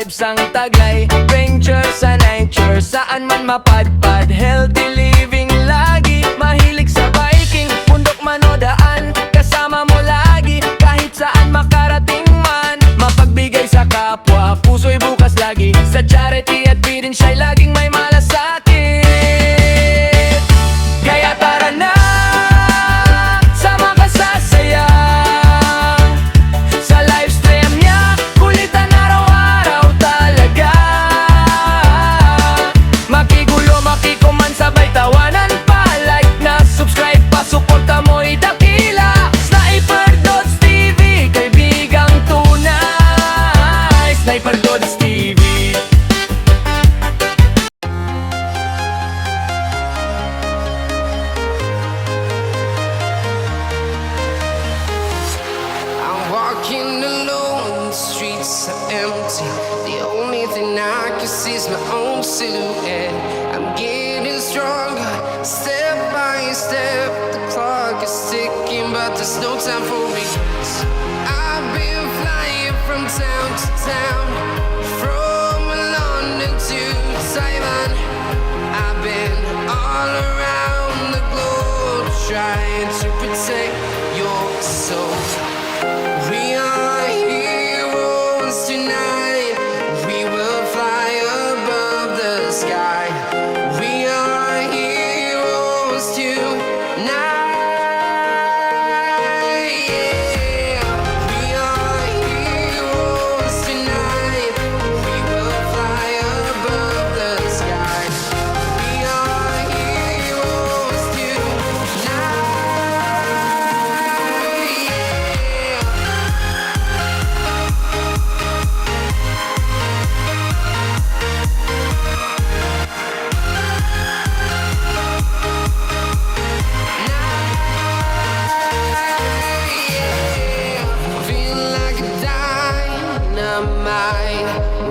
vibes ang taglay. Venture sa nature, saan man mapadpad. Healthy living lagi, mahilig sa biking. Bundok man o daan, kasama mo lagi. Kahit saan makarating man, mapagbigay sa kapwa, puso'y bukas lagi. Sa charity at birin siya'y laging may malasakit. Kaya tara na, sama ka sa saya. Sa live stream niya, kulitan araw-araw talaga. Makigulo, makikuman, sabay tawanan pa. Like na, subscribe pa, suporta mo'y dakila. Sniper Dots TV, kaibigang tunay. Sniper Dots TV. Walking alone, the streets are empty. The only thing I can see is my own silhouette. I'm getting stronger, step by step. The clock is ticking, but there's no time for me. I've been flying from town to town, from London to Taiwan. I've been all around the globe, trying to protect your soul. We are heroes tonight. We will fly above the sky. We are heroes tonight. Yeah. We are heroes tonight. We will fly above the sky. We are heroes tonight. Yeah. Feel like a dynamite,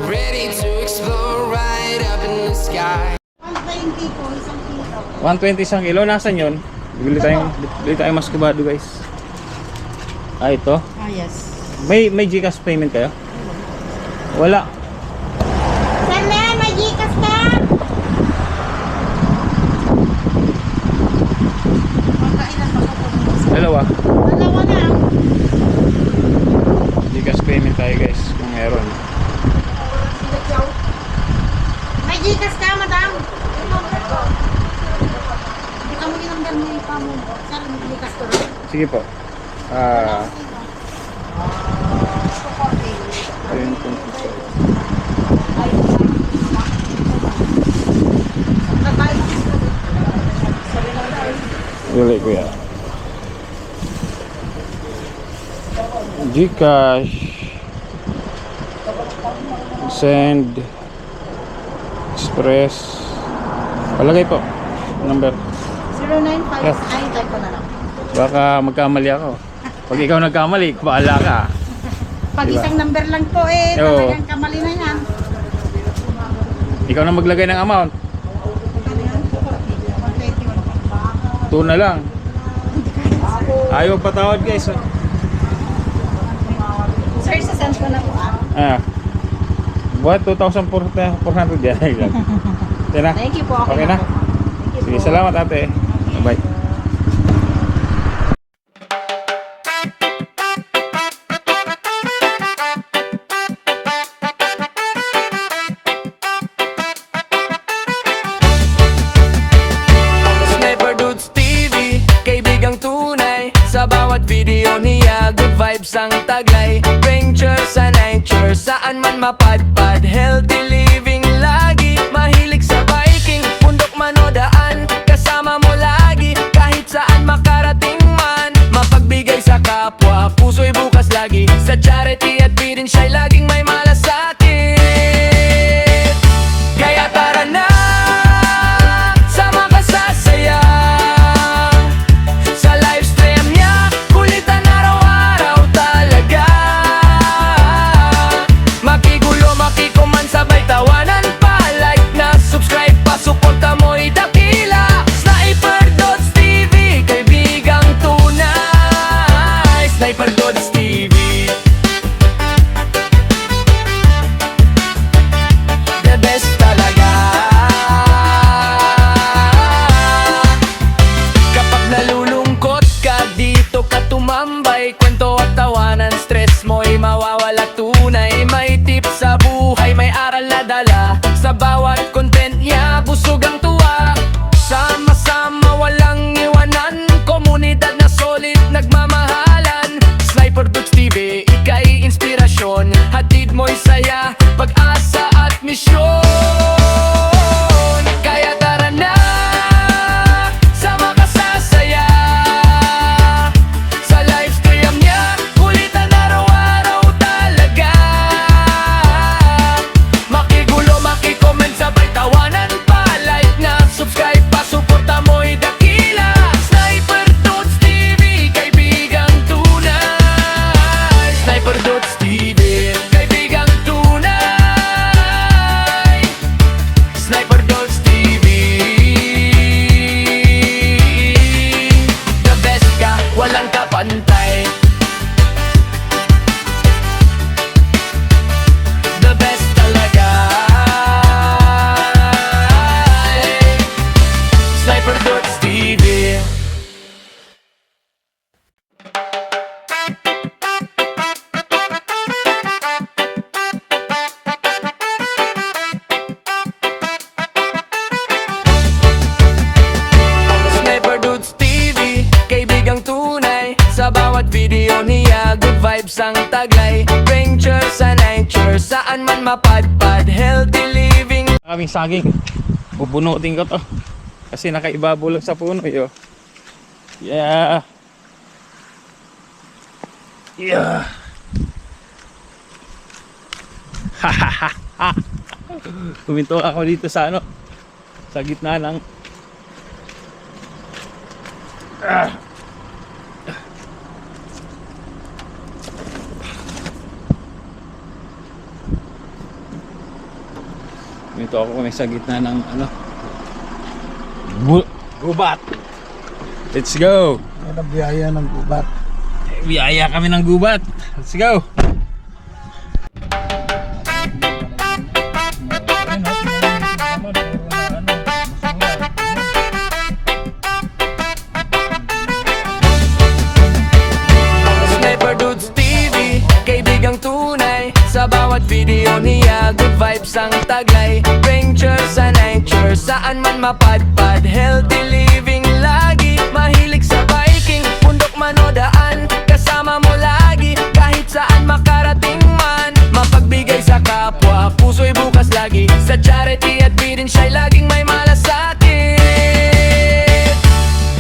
ready to explode right up in the sky. 120 po, isang kilo. 120 isang kilo. Nasaan yun? Bili tayong maskubado guys. Ah, ito. Ah, yes. May GCash payment kayo? Wala. Saan na yan? May Gcash ka? Magkailan pa ko? Dalawa. Dalawa na. GCash payment tayo guys kung meron. May Gcash ka, madam? Hindi ka mo ginamdan mo yung pamo. Saan may Gcash ko rin? Sige po. Ayun kung dili ko yan. GCash send express palagay po number 095. Yes. Ay, type ko na lang. baka magkamali ako. Pag ikaw nagkamali bahala ka. Pag Diba? isang number lang po eh, Oo. talagang kamali na yan. Ikaw na maglagay ng amount. Ano yan? 121. 2 na lang. Ayaw patawad guys. Sir, sasend ko na po Buat 2,400 yan. Okay na? Thank you po. Okay na? Thank you Sige, po. salamat ate. Bye. Sniper Dots TV, kaibigang tunay. Sa bawat video niya, good vibes ang taglay. Venture sa nature, saan man mapadpad. Healthy living lagi, mahilig sa biking. Bundok man o daan, kasama mo lagi. Kahit saan makarating man, mapagbigay sa kapwa, puso'y bukas lagi. Sa charity at birin siya'y laging may malasakit. Kaya tara na, sama ka sa saya. Sa live stream niya, kulitan araw-araw talaga. Makigulo, na dala. Sa bawat content niya, busog ang tuwa. Sama-sama, walang iwanan. Komunidad na solid, nagmamahalan. Sniper Dudes TV, ika'y inspirasyon. Hatid mo'y saya, pag-asa at misyon. Kaya tara na, sama ka sa saya. Sa livestream niya, kulitan araw-araw talaga. Makigulo, makicomment, sabay tawanan pa. Like na, subscribe pa, suporta mo'y dakila. Sniper Dudes TV, kaibigang tunay. Sniper Dudes TV, kaibigang tunay. Sniper Dudes TV, the best ka, walang kapantay. The best talaga. Sniper Dudes TV. Sniper Dudes TV, kaibigang tunay. Sa bawat video niya, good vibes ang taglay. Venture sa nature, saan man mapadpad. Healthy living. Kaming saging. Bubunutin ko to. Kasi nakaibabulog sa puno yo. Yeah. Yeah. Tuminto ako dito sa ano, sa gitna ng Tuminto ako kami sa gitna ng ano, gubat. Let's go. Yan ang biyaya ng gubat. Biyaya kami ng gubat. Let's go. Sniper Dudes TV, kaibigang tunay. Sa bawat video niya, good vibes ang taglay. Venture sa nature, saan man mapadpad. Healthy living lagi, mahilig sa biking. Bundok man o daan, kasama mo lagi. Kahit saan makarating man, mapagbigay sa kapwa, puso'y bukas lagi. Sa charity at bidin siya'y laging may malasakit.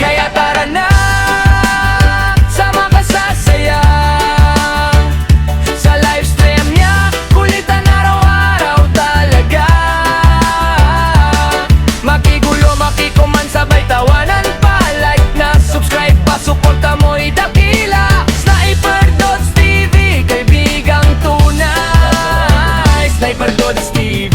Kaya tara na, sama ka sa saya. Sa livestream niya, kulitan araw-araw talaga. Makigulo, makikuman, sabay tawanan pa. Like na, subscribe pa, suporta mo'y dakila. Sniper Dudes TV, kaibigang tunay. Sniper Dudes TV,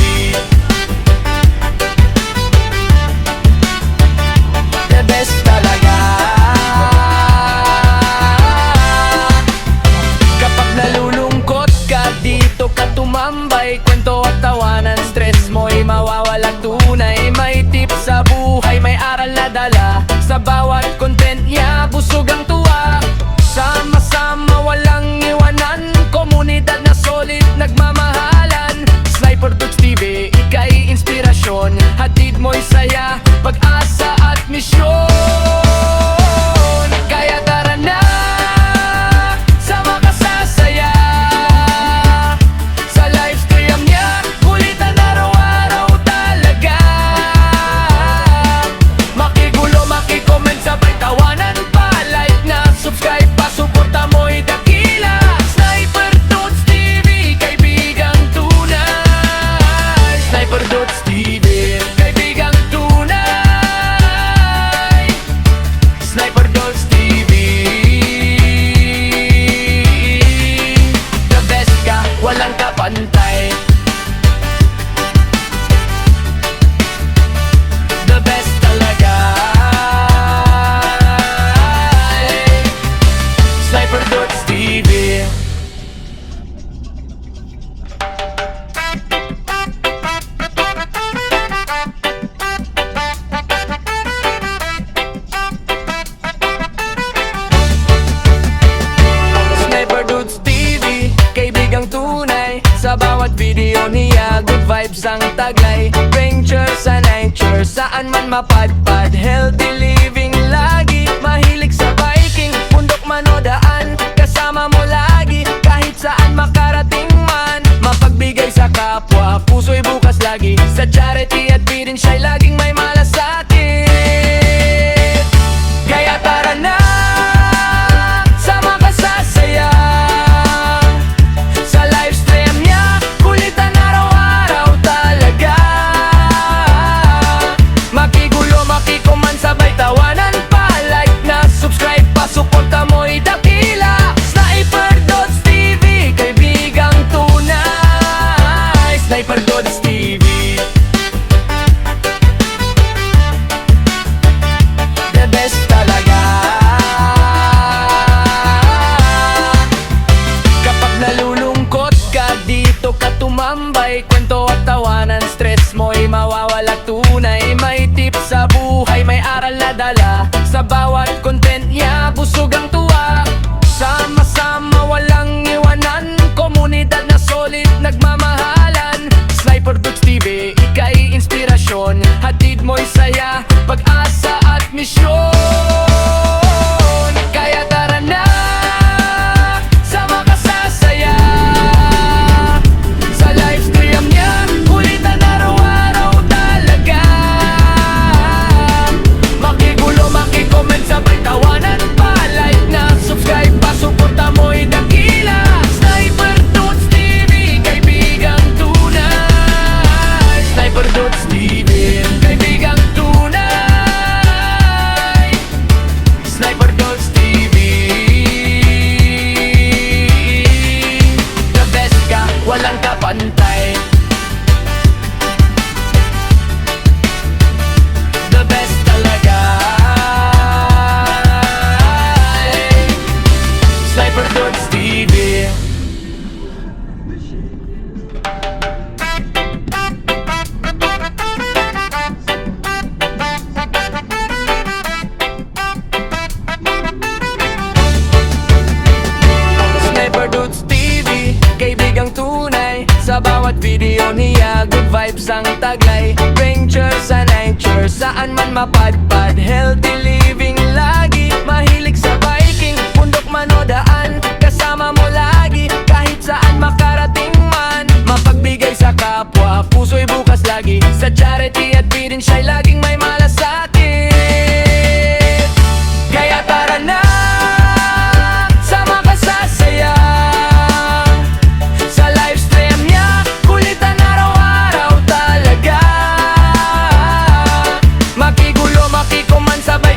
vibes ang taglay. Venture sa nature, saan man mapadpad. Healthy living lagi, mahilig sa biking. Bundok man o daan, kasama mo lagi. Kahit saan makarating man, mapagbigay sa kapwa, puso'y bukas lagi. Sa charity at feeding siya'y laging may malasakit. Kaya tara na, sama ka sa saya. Sa livestream niya, kulitan araw-araw talaga. Makigulo, makikuman, sabay tawanan pa. Like na, subscribe pa, suporta mo'y dakila. Sniper Dots TV, kaibigang tunay. Sniper Dots TV, the best talaga. Kapag nalulungkot ka, dito ka tumambay. Kwento at tawanan, stress mo'y mawawala tunay. May tips sa buhay, may aral na dala. Sa bawat content niya, busog ang tuwa. Sama-sama, walang iwanan. Komunidad na solid, nagmamahalan. Sniper Dots TV, ika'y inspirasyon. Hatid mo'y saya, pag-asa at misyon. Kaya tara na, sama ka sa saya. Sa livestream niya, kulitan araw-araw talaga. Makigulo, makikoment, sabay tawanan pa. Like na, subscribe pa, suporta mo'y dakila. Sniper Dots TV, kaibigang tunay. Sniper Dots TV, kaibigang tunay. Sniper Dots TV, the best ka, walang kapantay. The best talaga. Sniper Dots TV. Sniper Dots TV, kaibigang tunay. Sa bawat video niya, good vibes ang taglay. Venture sa nature, saan man mapadpad. Healthy living lagi, mahilig sa biking. Bundok man o daan, kasama mo lagi. Kahit saan makarating man, mapagbigay sa kapwa, puso'y bukas lagi. Sa charity at feeding siya'y laging may malasakit. Kaya tara na, sama ka sa saya. Sa livestream niya, kulitan araw-araw talaga. Makigulo, makikuman, sabay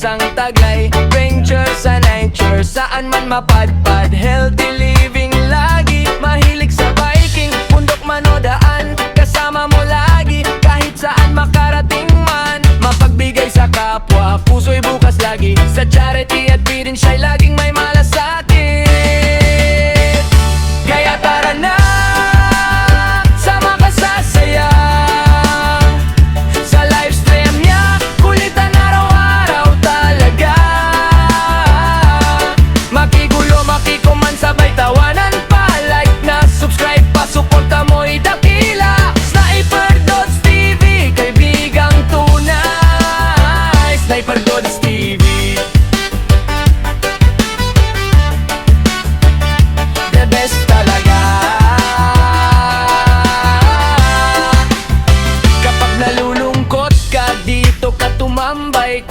ang taglay. Venture sa nature, saan man mapadpad. Healthy living lagi, mahilig sa biking. Bundok man o daan, kasama mo lagi. Kahit saan makarating man, mapagbigay sa kapwa, puso'y bukas lagi. Sa charity at feeding siya'y laging may malasakit. Kaya tara na, sama ka sa saya. Sa livestream niya, kulitan araw-araw talaga. Makigulo, makikuman, sabay tawanan pa. Like na, subscribe pa, suporta mo'y dakila. Sniper Dots TV, kaibigang tunay. Sniper Dots TV, the best talaga. Kapag nalulungkot ka, dito ka tumambay.